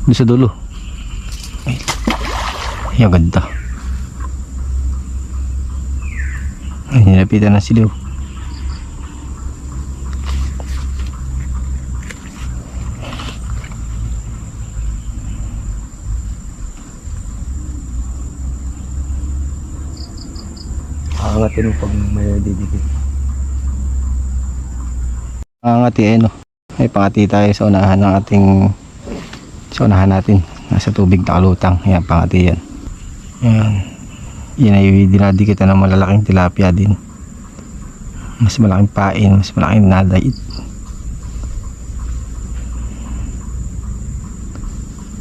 Doon sa dulo. Ay, ang ganda. Ay, nilapitan na sila. Aangatin mo pag may didikit. Angati eh no. Ay pangati tayo sa unahan ng ating natin. Nasa tubig nakalutang. Yan pangati yan. Yan. Yan ay dinadikita ng malalaking tilapia din. Mas malaking pain, mas malaking nadait.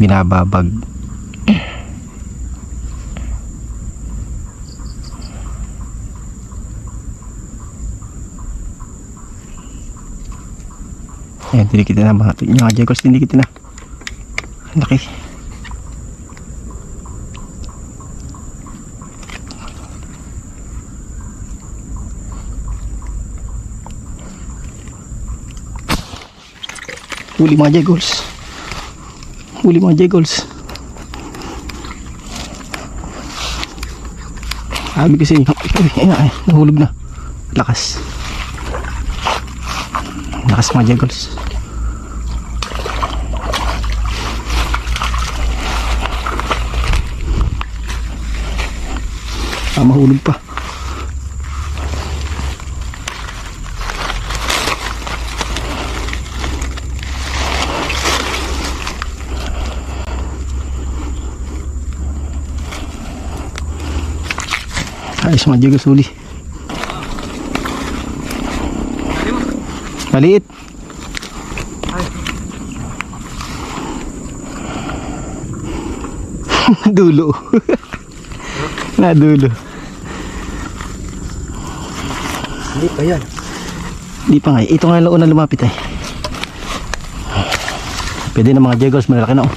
Binababag. Ayan, dinikita na mga jagals, dinikita na. Laki. Huli mga jagals. Huli mga jagals. Sabi kasi, ay, nahulog na. Lakas. Lakas mga jagals. Mahulog pa. Ayos mga jagals, huli. Maliit. Dulo. Nadulo. Hindi pa yan. Hindi pa nga. Ito nga lang unang lumapit eh. Pwede na mga jagals, malaki na oh.